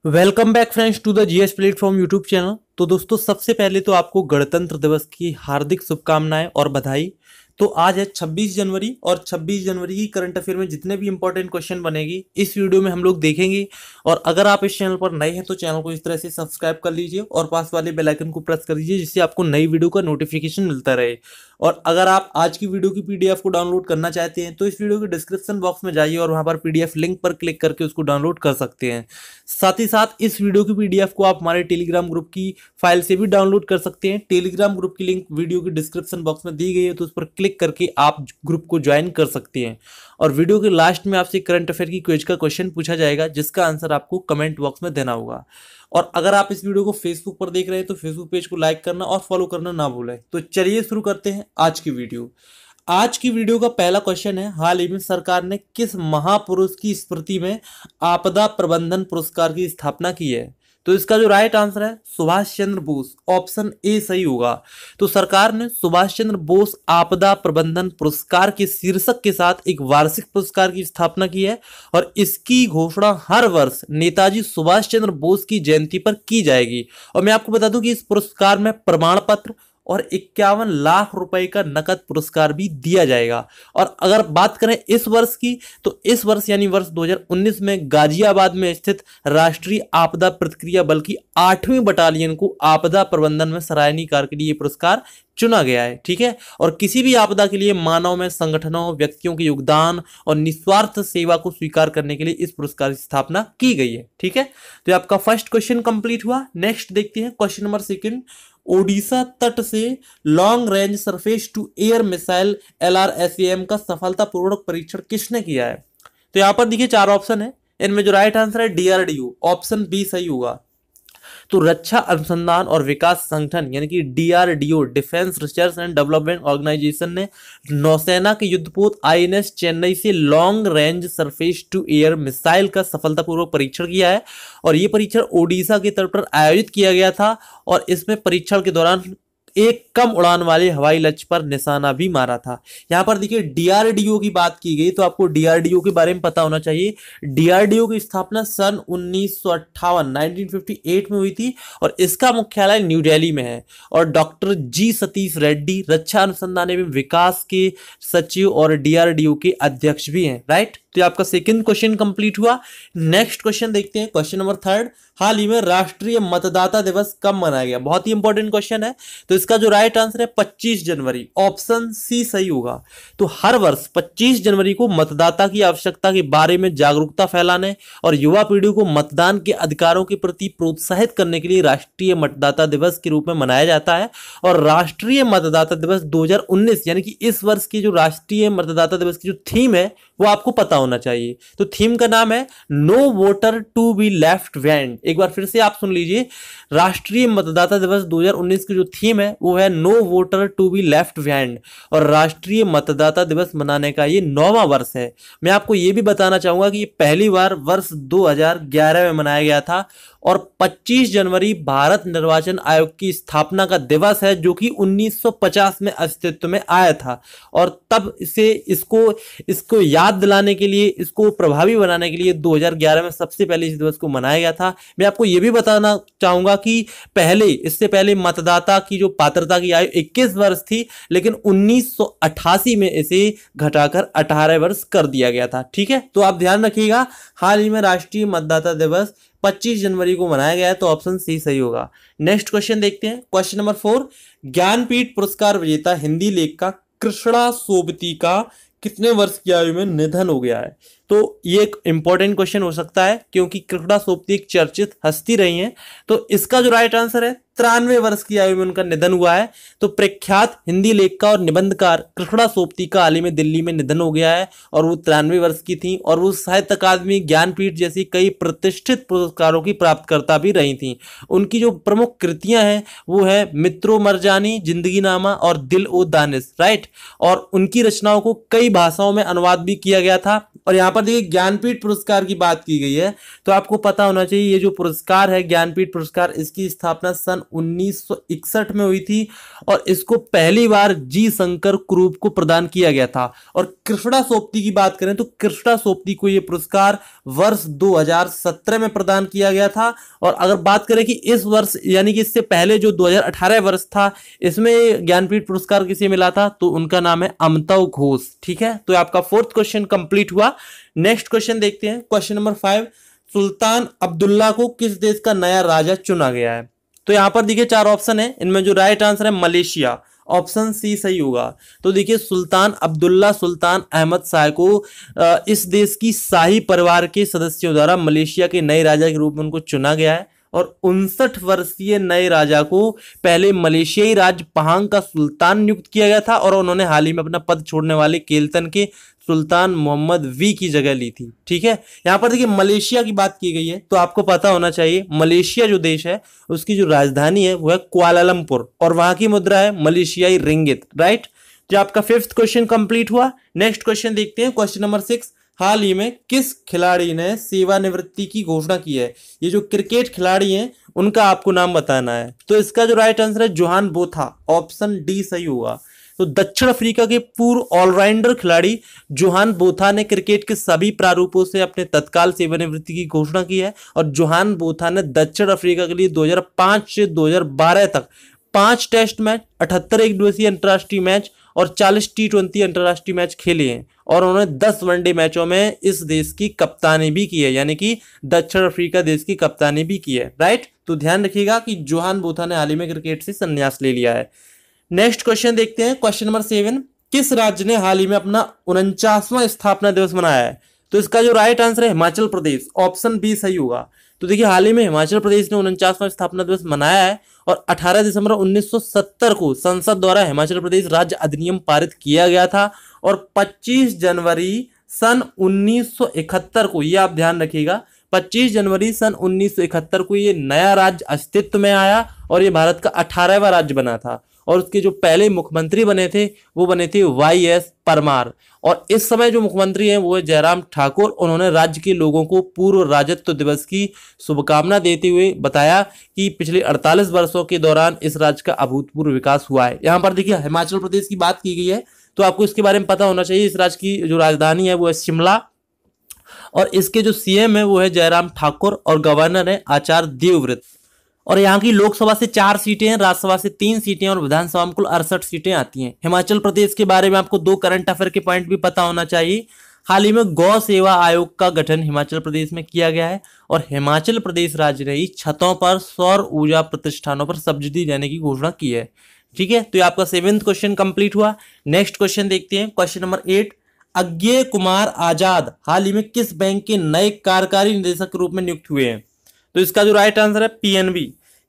Welcome back friends to the GS platform YouTube channel. तो दोस्तों, सबसे पहले तो आपको गणतंत्र दिवस की हार्दिक शुभकामनाएं और बधाई। तो आज है 26 जनवरी और 26 जनवरी की करंट अफेयर में जितने भी इंपॉर्टेंट क्वेश्चन बनेगी इस वीडियो में हम लोग देखेंगे। और अगर आप इस चैनल पर नए हैं तो चैनल को इस तरह से सब्सक्राइब कर लीजिए और पास वाले बेल आइकन को प्रेस कर दीजिए, जिससे आपको नई वीडियो का नोटिफिकेशन मिलता रहे। और अगर आप आज की वीडियो की पीडीएफ को डाउनलोड करना चाहते हैं तो इस वीडियो के डिस्क्रिप्शन बॉक्स में जाइए और वहां पर पीडीएफ लिंक पर क्लिक करके उसको डाउनलोड कर सकते हैं। साथ ही साथ इस वीडियो की पीडीएफ को आप हमारे टेलीग्राम ग्रुप की फाइल से भी डाउनलोड कर सकते हैं। टेलीग्राम ग्रुप की लिंक वीडियो के डिस्क्रिप्शन बॉक्स में दी गई है, तो उस पर क्लिक करके आप ग्रुप को ज्वाइन कर सकते हैं। और वीडियो के लास्ट में आपसे करंट अफेयर की क्विज का क्वेश्चन पूछा जाएगा, जिसका आंसर आपको कमेंट बॉक्स में देना होगा। और अगर आप इस वीडियो को फेसबुक पर देख रहे हैं तो फेसबुक पेज को लाइक करना और फॉलो करना ना भूलें। तो चलिए शुरू करते हैं आज की वीडियो। आज की वीडियो का पहला क्वेश्चन है, हाल ही में सरकार ने किस महापुरुष की स्मृति में आपदा प्रबंधन पुरस्कार की स्थापना की है? तो इसका जो राइट आंसर है सुभाष चंद्र बोस, ऑप्शन ए सही होगा। तो सरकार ने सुभाष चंद्र बोस आपदा प्रबंधन पुरस्कार के शीर्षक के साथ एक वार्षिक पुरस्कार की स्थापना की है और इसकी घोषणा हर वर्ष नेताजी सुभाष चंद्र बोस की जयंती पर की जाएगी। और मैं आपको बता दूं कि इस पुरस्कार में प्रमाण पत्र और 51 लाख रुपए का नकद पुरस्कार भी दिया जाएगा। और अगर बात करें इस वर्ष की, तो इस वर्ष यानी वर्ष 2019 में गाजियाबाद में स्थित राष्ट्रीय आपदा प्रतिक्रिया बल की 8वीं बटालियन को आपदा प्रबंधन में सराहनीय कार्य के लिए पुरस्कार चुना गया है। ठीक है, और किसी भी आपदा के लिए मानव में संगठनों व्यक्तियों के योगदान और निस्वार्थ सेवा को स्वीकार करने के लिए इस पुरस्कार की स्थापना की गई है। ठीक है, तो आपका फर्स्ट क्वेश्चन कंप्लीट हुआ। नेक्स्ट देखते हैं क्वेश्चन नंबर सेकंड। ओडिशा तट से long range surface to air missile LRSAM का सफलतापूर्वक परीक्षण किसने किया है? तो यहां पर देखिए 4 ऑप्शन है, इनमें जो राइट आंसर है DRDO, ऑप्शन बी सही होगा। तो रक्षा अनुसंधान और विकास संगठन यानी कि DRDO, defence research and development organisation ने नौसेना के युद्धपोत INS चेन्नई से long range surface to air missile का सफलतापूर्वक परीक्षण किया है। और यह परीक्षण ओडिशा के तट पर आयोजित किया गया था और इसमें परीक्षण के दौरान एक कम उड़ान वाले हवाई लक्ष्य पर निशाना भी मारा था। यहां पर देखिए DRDO की बात की गई तो आपको DRDO के बारे में पता होना चाहिए। DRDO की स्थापना सन 1958 में हुई थी और इसका मुख्यालय न्यू दिल्ली में है। और डॉक्टर जी सतीश रेड्डी रक्षा अनुसंधान एवं विकास के सचिव और DRDO के अध्यक्ष भी हैं। राइट, तो आपका सेकंड क्वेश्चन कंप्लीट हुआ। नेक्स्ट क्वेश्चन देखते हैं, क्वेश्चन नंबर थर्ड। हाल ही में राष्ट्रीय मतदाता दिवस कब मनाया गया? बहुत ही इंपॉर्टेंट क्वेश्चन है। तो इसका जो राइट आंसर है 25 जनवरी, ऑप्शन सी सही होगा। तो हर वर्ष 25 जनवरी को मतदाता की आवश्यकता के बारे में जागरूकता फैलाने और युवा पीढ़ी को मतदान के अधिकारों के प्रति प्रोत्साहित करने के लिए राष्ट्रीय मतदाता दिवस के रूप में मनाया जाता है। और राष्ट्रीय मतदाता दिवस 2019 यानी कि इस वर्ष की जो राष्ट्रीय मतदाता दिवस की जो थीम है वो आपको पता होना चाहिए। तो थीम का नाम है no voter to be left behind. एक बार फिर से आप सुन लीजिए, राष्ट्रीय मतदाता दिवस 2019 की जो थीम है वो है no voter to be left behind. और राष्ट्रीय मतदाता दिवस मनाने का ये 9वां वर्ष है। मैं आपको ये भी बताना चाहूंगा कि ये पहली बार वर्ष 2011 में मनाया गया था और 25 जनवरी भारत निर्वाचन आयोग की स्थापना का दिवस है, जो कि 1950 में अस्तित्व में आया था। और तब से इसको याद दिलाने के लिए, इसको प्रभावी बनाने के लिए 2011 में सबसे पहले इस दिवस को मनाया गया था। मैं आपको यह भी बताना चाहूंगा कि इससे पहले मतदाता की जो पात्रता की आयु 21 वर्ष थी, लेकिन 1988 में इसे घटाकर 18 वर्ष कर दिया गया था। ठीक है, तो आप ध्यान रखिएगा, हाल ही में राष्ट्रीय मतदाता दिवस 25 जनवरी को मनाया गया है, तो ऑप्शन सी सही होगा। नेक्स्ट क्वेश्चन देखते हैं, क्वेश्चन नंबर 4। ज्ञानपीठ पुरस्कार विजेता हिंदी लेखिका कृष्णा सोबती का कितने वर्ष की आयु में निधन हो गया है? तो ये एक इंपॉर्टेंट क्वेश्चन हो सकता है क्योंकि कृष्णा सोबती एक चर्चित हस्ती रही हैं। तो इसका जो राइट आंसर है 93 वर्ष की आयु में उनका निधन हुआ है। तो प्रख्यात हिंदी लेखिका और निबंधकार कृष्णा सोबती का हाल ही में दिल्ली में निधन हो गया है और वो 93 वर्ष की थी और वो साहित्य अकादमी, ज्ञानपीठ जैसी कई प्रतिष्ठित पुरस्कारों की प्राप्तकर्ता भी रही थी। उनकी जो प्रमुख कृतियां हैं वो है मित्रो मरजानी, जिंदगीनामा और दिल ओ दानिश। राइट, और उनकी रचनाओं को कई भाषाओं में अनुवाद भी किया गया था। और यहाँ पर देखिए ज्ञानपीठ पुरस्कार की बात की गई है, तो आपको पता होना चाहिए ये जो पुरस्कार है ज्ञानपीठ पुरस्कार, इसकी स्थापना सन 1961 में हुई थी और इसको पहली बार जी शंकर कुरूप को प्रदान किया गया था। और कृष्णा सोपती की बात करें तो कृष्णा सोपती को यह पुरस्कार वर्ष 2017 में प्रदान किया गया था। और अगर बात करें कि इस वर्ष यानी कि इससे पहले जो 2018 वर्ष था, इसमें ज्ञानपीठ पुरस्कार किसे मिला था, तो उनका नाम है अमिताभ घोष। ठीक है, तो आपका फोर्थ क्वेश्चन कंप्लीट हुआ। नेक्स्ट क्वेश्चन देखते हैं, क्वेश्चन नंबर 5, सुल्तान अब्दुल्ला को किस देश का नया राजा चुना गया है। तो यहां पर देखिए 4 ऑप्शन है, इनमें जो राइट आंसर है मलेशिया, ऑप्शन सी सही होगा। तो देखिए सुल्तान अब्दुल्ला सुल्तान अहमद शाह को इस देश की शाही परिवार के सदस्यों द्वारा मलेशिया के नए राजा के रूप में उनको चुना गया है। और 59 वर्षीय नए राजा को पहले मलेशियाई राज पहांग का सुल्तान नियुक्त किया गया था और उन्होंने हाल ही में अपना पद छोड़ने वाले केल्तन के सुल्तान मोहम्मद वी की जगह ली थी। ठीक है, यहां पर देखिए मलेशिया की बात की गई है, तो आपको पता होना चाहिए मलेशिया जो देश है उसकी जो राजधानी है वो है कुआलालंपुर और वहां की मुद्रा है मलेशियाई रिंगित। राइट, जो आपका 5th क्वेश्चन कंप्लीट हुआ। नेक्स्ट क्वेश्चन देखते हैं, क्वेश्चन नंबर 6, हाल ही में किस खिलाड़ी ने सेवानिवृत्ति की घोषणा की है। ये जो क्रिकेट खिलाड़ी हैं उनका आपको नाम बताना है। तो इसका जो राइट आंसर है जोहान बोथा, ऑप्शन डी सही होगा। तो दक्षिण अफ्रीका के पूर्व ऑलराउंडर खिलाड़ी जोहान बोथा ने क्रिकेट के सभी प्रारूपों से अपने तत्काल सेवानिवृत्ति की घोषणा की है। और जोहान बोथा ने दक्षिण अफ्रीका के लिए 2005 से 2012 तक 5 टेस्ट मैच, 78 एक दिवसीय अंतर्राष्ट्रीय मैच और 40 T20 अंतर्राष्ट्रीय मैच खेले हैं और उन्होंने 10 वनडे मैचों में इस देश की कप्तानी भी की है, यानी कि दक्षिण अफ्रीका देश की कप्तानी भी की है। राइट, तो ध्यान रखिएगा कि जोहान बोथा ने हाल ही में क्रिकेट से संन्यास ले लिया है। नेक्स्ट क्वेश्चन देखते हैं, क्वेश्चन नंबर 7, किस राज्य ने हाल ही में अपना 49वां स्थापना दिवस मनाया है। तो इसका जो राइट आंसर है हिमाचल प्रदेश, ऑप्शन बी सही होगा। तो देखिए हाल ही में हिमाचल प्रदेश ने 49वां स्थापना दिवस मनाया है और 18 दिसंबर 1970 को संसद द्वारा हिमाचल प्रदेश राज्य अधिनियम पारित किया गया था और 25 जनवरी सन 1971 को, ये आप ध्यान रखिएगा, 25 जनवरी सन 1971 को ये नया राज्य अस्तित्व में आया और ये भारत का 18वां राज्य बना था। और उसके जो पहले मुख्यमंत्री बने थे वो बने थे YS परमार। और इस समय जो मुख्यमंत्री हैं वो है जयराम ठाकुर। उन्होंने राज्य के लोगों को पूर्व राज्यत्व दिवस की शुभकामना देते हुए बताया कि पिछले 48 वर्षों के दौरान इस राज्य का अभूतपूर्व विकास हुआ है। यहाँ पर देखिए हिमाचल प्रदेश की बात की गई है, तो आपको इसके बारे में पता होना चाहिए। इस राज्य की जो राजधानी है वो है शिमला और इसके जो CM है वो है जयराम ठाकुर और गवर्नर है आचार्य देवव्रत। और यहाँ की लोकसभा से 4 सीटें हैं, राज्यसभा से 3 सीटें और विधानसभा में कुल 68 सीटें आती हैं। हिमाचल प्रदेश के बारे में आपको 2 करंट अफेयर के पॉइंट भी पता होना चाहिए। हाल ही में गौ सेवा आयोग का गठन हिमाचल प्रदेश में किया गया है और हिमाचल प्रदेश राज्य ने छतों पर सौर ऊर्जा प्रतिष्ठानों पर सब्सिडी देने की घोषणा की है। ठीक है, तो ये आपका 7th क्वेश्चन कंप्लीट हुआ। नेक्स्ट क्वेश्चन देखते हैं, क्वेश्चन नंबर 8, अज्ञेय कुमार आजाद हाल ही में किस बैंक के नए कार्यकारी निदेशक के रूप में नियुक्त हुए हैं। तो इसका जो राइट आंसर है PNB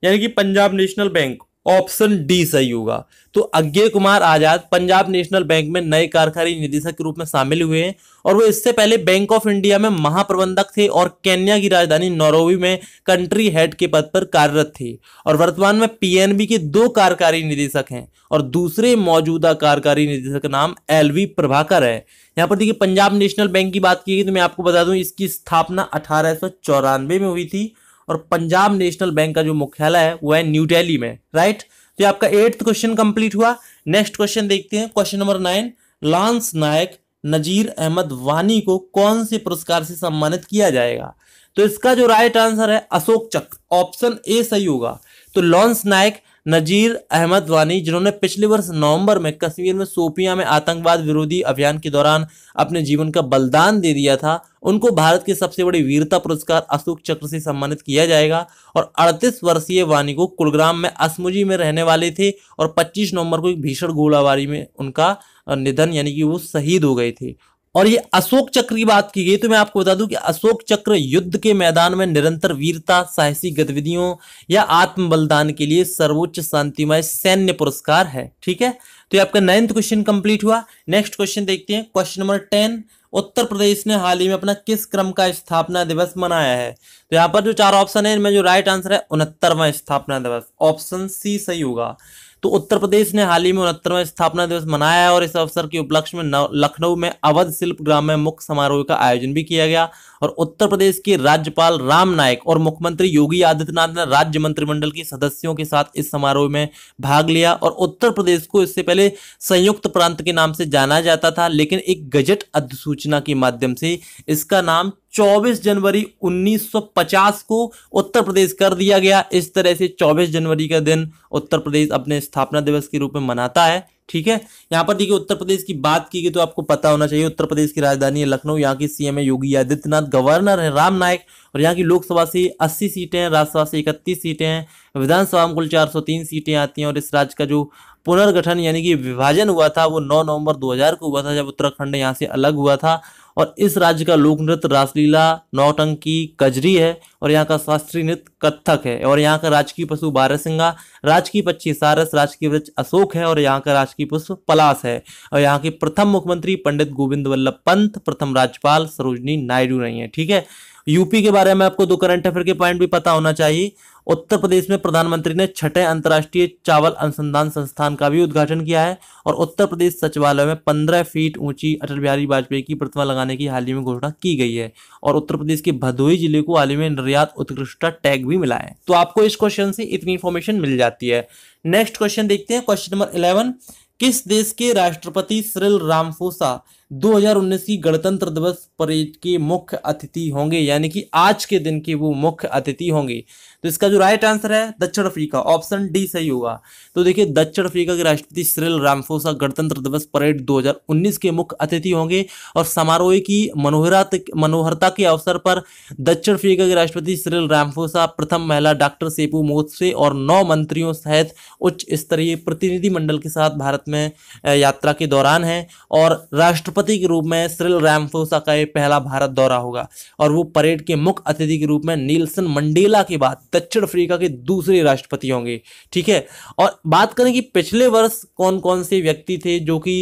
यानी कि Punjab national bank, option D सही होगा। तो अज्ञेय कुमार आजाद पंजाब नेशनल बैंक में नए कार्यकारी निदेशक के रूप में शामिल हुए हैं और वो इससे पहले बैंक ऑफ इंडिया में महाप्रबंधक थे और केन्या की राजधानी नैरोबी में कंट्री हेड के पद पर कार्यरत थे। और वर्तमान में PNB के 2 कार्यकारी निदेशक हैं और दूसरे मौजूदा कार्यकारी निदेशक का नाम LV प्रभाकर है। यहाँ पर देखिए पंजाब नेशनल बैंक की बात की गई तो मैं आपको बता दूं इसकी स्थापना 1894 में हुई थी और पंजाब नेशनल बैंक का जो मुख्यालय है वो है न्यू दिल्ली में। राइट, तो आपका 8th क्वेश्चन कंप्लीट हुआ। नेक्स्ट क्वेश्चन देखते हैं, क्वेश्चन नंबर 9, लांस नायक नजीर अहमद वानी को कौन से पुरस्कार से सम्मानित किया जाएगा। तो इसका जो राइट आंसर है अशोक चक्र, ऑप्शन ए सही होगा। तो लांस नायक नजीर अहमद वानी जिन्होंने पिछले वर्ष नवंबर में कश्मीर में शोपियां में आतंकवाद विरोधी अभियान के दौरान अपने जीवन का बलिदान दे दिया था, उनको भारत के सबसे बड़े वीरता पुरस्कार अशोक चक्र से सम्मानित किया जाएगा। और 38 वर्षीय वानी को कुलग्राम में असमुजी में रहने वाले थे और 25 नवंबर को एक भीषण गोलाबारी में उनका निधन यानी कि वो शहीद हो गए थे। और ये अशोक चक्र की बात की गई तो मैं आपको बता दूं कि अशोक चक्र युद्ध के मैदान में निरंतर वीरता, साहसी गतिविधियों या आत्म बलिदान के लिए सर्वोच्च शांतिमय सैन्य पुरस्कार है। ठीक है, तो ये आपका 9th क्वेश्चन कंप्लीट हुआ। नेक्स्ट क्वेश्चन देखते हैं, क्वेश्चन नंबर 10, उत्तर प्रदेश ने हाल ही में अपना किस क्रम का स्थापना दिवस मनाया है। तो यहाँ पर जो 4 ऑप्शन है इनमें जो राइट आंसर है 69वां स्थापना दिवस, ऑप्शन सी सही होगा। तो उत्तर प्रदेश ने हाल ही में 69वां स्थापना दिवस मनाया है और इस अवसर के उपलक्ष्य में लखनऊ में अवध शिल्प ग्राम में मुख्य समारोह का आयोजन भी किया गया। और उत्तर प्रदेश के राज्यपाल राम नाईक और मुख्यमंत्री योगी आदित्यनाथ ने राज्य मंत्रिमंडल के सदस्यों के साथ इस समारोह में भाग लिया। और उत्तर प्रदेश को इससे पहले संयुक्त प्रांत के नाम से जाना जाता था, लेकिन एक गजट अधिसूचना के माध्यम से इसका नाम 24 जनवरी 1950 को उत्तर प्रदेश कर दिया गया। इस तरह से 24 जनवरी का दिन उत्तर प्रदेश अपने स्थापना दिवस के रूप में मनाता है। ठीक है, यहाँ पर देखिए उत्तर प्रदेश की बात की गई तो आपको पता होना चाहिए उत्तर प्रदेश की राजधानी है लखनऊ, यहाँ की सीएम है योगी आदित्यनाथ, गवर्नर है राम नाईक, और यहाँ की लोकसभा से 80 सीटें हैं, राज्यसभा से 31 सीटें हैं, विधानसभा में कुल 403 सीटें आती हैं। और इस राज्य का जो पुनर्गठन यानी कि विभाजन हुआ था वो 9 नवंबर 2000 को हुआ था, जब उत्तराखंड यहाँ से अलग हुआ था। और इस राज्य का लोक नृत्य रासलीला, नौटंकी, कजरी है, और यहाँ का शास्त्रीय नृत्य कथक है। और यहाँ का राजकीय पशु बारहसिंगा, राजकीय पक्षी सारस, राजकीय वृक्ष अशोक है, और यहाँ का राजकीय पुष्प पलाश है। और यहाँ के प्रथम मुख्यमंत्री पंडित गोविंद वल्लभ पंत, प्रथम राज्यपाल सरोजनी नायडू रही है। ठीक है, यूपी के बारे में आपको 2 करंट अफेयर के पॉइंट भी पता होना चाहिए। उत्तर प्रदेश में प्रधानमंत्री ने 6ठे अंतर्राष्ट्रीय चावल अनुसंधान संस्थान का भी उद्घाटन किया है। और उत्तर प्रदेश सचिवालय में 15 फीट ऊंची अटल बिहारी वाजपेयी की प्रतिमा लगाने की हाल ही में घोषणा की गई है। और उत्तर प्रदेश के भदोही जिले को हाल ही में निर्यात उत्कृष्टता टैग भी मिला है। तो आपको इस क्वेश्चन से इतनी इंफॉर्मेशन मिल जाती है। नेक्स्ट क्वेश्चन देखते हैं, क्वेश्चन नंबर 11। किस देश के राष्ट्रपति सिरिल रामाफोसा 2019 की गणतंत्र दिवस परेड के मुख्य अतिथि होंगे, यानी कि आज के दिन के वो मुख्य अतिथि होंगे? तो इसका जो राइट आंसर है दक्षिण अफ्रीका, ऑप्शन डी सही होगा। तो देखिए दक्षिण अफ्रीका के राष्ट्रपति सिरिल रामाफोसा गणतंत्र दिवस परेड 2019 के मुख्य अतिथि होंगे। और समारोह की मनोहरता के अवसर पर दक्षिण अफ्रीका के राष्ट्रपति सिरिल रामाफोसा प्रथम महिला डॉक्टर सेपू मोत्से और 9 मंत्रियों सहित उच्च स्तरीय प्रतिनिधि मंडल के साथ भारत में यात्रा के दौरान है। और राष्ट्रपति के रूप में सिरिल रामाफोसा का ये पहला भारत दौरा होगा। और वो परेड के मुख्य अतिथि के रूप में नेल्सन मंडेला के बाद दक्षिण अफ्रीका के दूसरे राष्ट्रपति होंगे। ठीक है, और बात करें कि पिछले वर्ष कौन कौन से व्यक्ति थे जो कि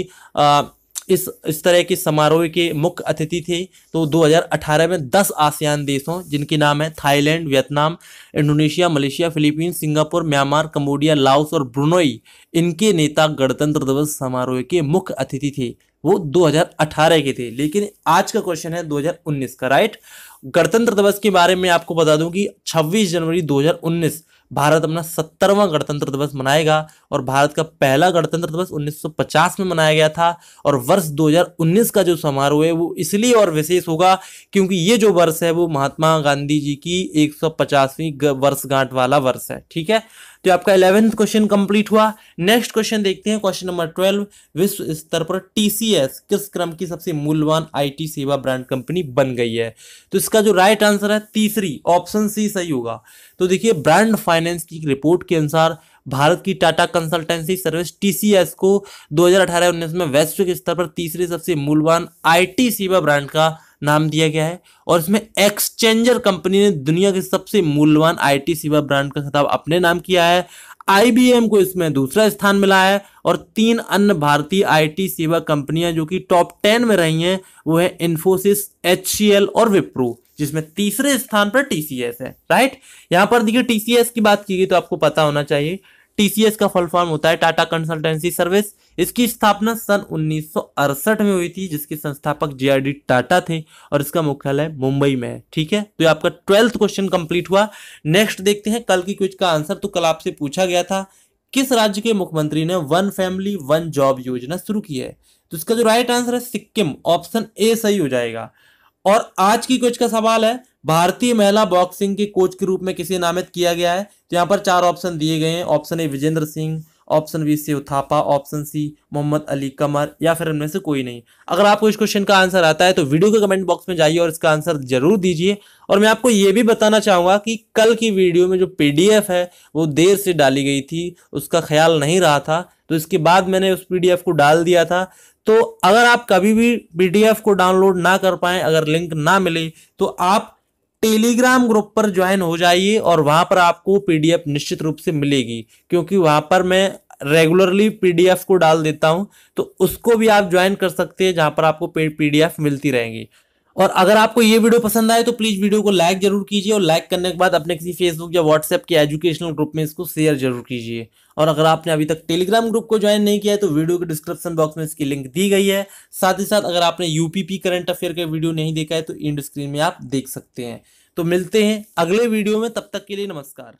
इस तरह के समारोह के मुख्य अतिथि थे, तो 2018 में 10 आसियान देशों जिनके नाम है Thailand, Vietnam, Indonesia, Malaysia, Philippines, Singapore, Myanmar, Cambodia, Laos और ब्रुनई, इनके नेता गणतंत्र दिवस समारोह के मुख्य अतिथि थे। वो 2018 के थे, लेकिन आज का क्वेश्चन है 2019 का। राइट, गणतंत्र दिवस के बारे में आपको बता दूं कि 26 जनवरी 2019 भारत अपना 70वां गणतंत्र दिवस मनाएगा। और भारत का पहला गणतंत्र दिवस 1950 में मनाया गया था। और वर्ष 2019 का जो समारोह है वो इसलिए और विशेष होगा क्योंकि ये जो वर्ष है वो महात्मा गांधी जी की 150वीं वर्षगांठ वाला वर्ष है। ठीक है, तो आपका 11th क्वेश्चन कंप्लीट हुआ। नेक्स्ट क्वेश्चन देखते हैं, क्वेश्चन नंबर 12। विश्व स्तर पर टीसीएस किस क्रम की सबसे मूल्यवान आईटी सेवा ब्रांड कंपनी बन गई है? तो इसका जो राइट आंसर है तीसरी, ऑप्शन सी सही होगा। तो देखिए ब्रांड फाइनेंस की रिपोर्ट के अनुसार भारत की टाटा कंसल्टेंसी सर्विस टीसीएस को 2018-19 में वैश्विक स्तर पर तीसरे सबसे मूल्यवान आईटी सेवा ब्रांड का नाम दिया गया है। और इसमें एक्सचेंजर कंपनी ने दुनिया के सबसे मूल्यवान आईटी सेवा ब्रांड का खिताब अपने नाम किया है। आईबीएम को इसमें दूसरा स्थान मिला है। और 3 अन्य भारतीय आईटी सेवा कंपनियां जो कि टॉप 10 में रही हैं वो है इन्फोसिस, एचसीएल और विप्रो, जिसमें तीसरे स्थान पर टीसीएस है। राइट, यहां पर देखिए टीसीएस की बात की गई तो आपको पता होना चाहिए टीसीएस का फुल फॉर्म होता है टाटा कंसल्टेंसी सर्विस। इसकी स्थापना सन 1968 में हुई थी, जिसके संस्थापक जेआरडी टाटा थे और इसका मुख्यालय मुंबई में है। ठीक है, तो आपका 12th क्वेश्चन कंप्लीट हुआ। नेक्स्ट देखते हैं कल की क्विज का आंसर। तो कल आपसे पूछा गया था किस राज्य के मुख्यमंत्री ने 1 फैमिली 1 जॉब योजना शुरू की है? तो इसका जो राइट आंसर है सिक्किम, ऑप्शन ए सही हो जाएगा। और आज की क्विज का सवाल है भारतीय महिला बॉक्सिंग के कोच के रूप में किसे नामित किया गया है? तो यहाँ पर 4 ऑप्शन दिए गए हैं। Option A Vijender Singh, option B Shiva Thapa, option C Mohammad Ali Qamar, या फिर इनमें से कोई नहीं। अगर आपको इस क्वेश्चन का आंसर आता है तो वीडियो के कमेंट बॉक्स में जाइए और इसका आंसर जरूर दीजिए। और मैं आपको ये भी बताना चाहूंगा कि कल की वीडियो में जो पीडीएफ है वो देर से डाली गई थी, उसका ख्याल नहीं रहा था, तो इसके बाद मैंने उस पीडीएफ को डाल दिया था। तो अगर आप कभी भी पीडीएफ को डाउनलोड ना कर पाए, अगर लिंक ना मिले, तो आप टेलीग्राम ग्रुप पर ज्वाइन हो जाइए और वहां पर आपको पीडीएफ निश्चित रूप से मिलेगी, क्योंकि वहां पर मैं रेगुलरली पीडीएफ को डाल देता हूं। तो उसको भी आप ज्वाइन कर सकते हैं, जहां पर आपको पीडीएफ मिलती रहेंगी। और अगर आपको ये वीडियो पसंद आए तो प्लीज वीडियो को लाइक जरूर कीजिए, और लाइक करने के बाद अपने किसी फेसबुक या व्हाट्सएप के एजुकेशनल ग्रुप में इसको शेयर जरूर कीजिए। और अगर आपने अभी तक टेलीग्राम ग्रुप को ज्वाइन नहीं किया है तो वीडियो के डिस्क्रिप्शन बॉक्स में इसकी लिंक दी गई है। साथ ही साथ अगर आपने यूपीपी करंट अफेयर का वीडियो नहीं देखा है तो एंड स्क्रीन में आप देख सकते हैं। तो मिलते हैं अगले वीडियो में, तब तक के लिए नमस्कार।